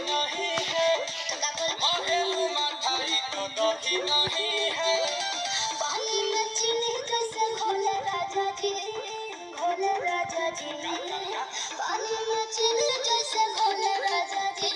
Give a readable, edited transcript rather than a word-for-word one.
नहीं है महल मठाई तो दही नहीं है पानी में चीनी जैसे घोले राजा जी घोले राजा जी पानी में चीनी जैसे घोले राजा जी